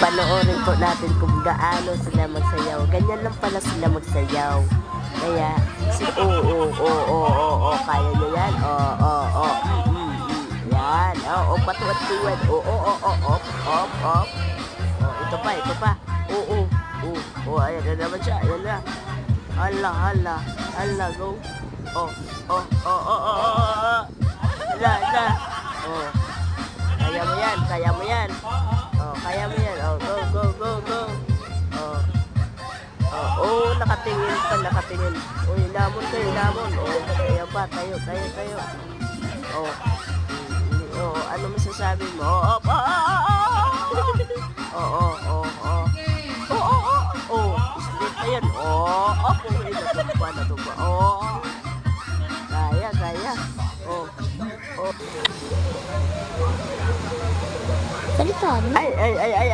panoorin po natin kung gaano sila magsayaw. Ganyan lang pala sila magsayaw. Kaya, kaya nyo yan? Yan, patuwad-tuwad. Ito pa. Ayan na naman siya, ayan na. Hala, go. Hala. Kaya mo yan. Nakatingin. Hinamon. Kaya ba, tayo. Ano masasabi mo? Straight na yan. Natuba. Kaya. Salita, ano? Ay.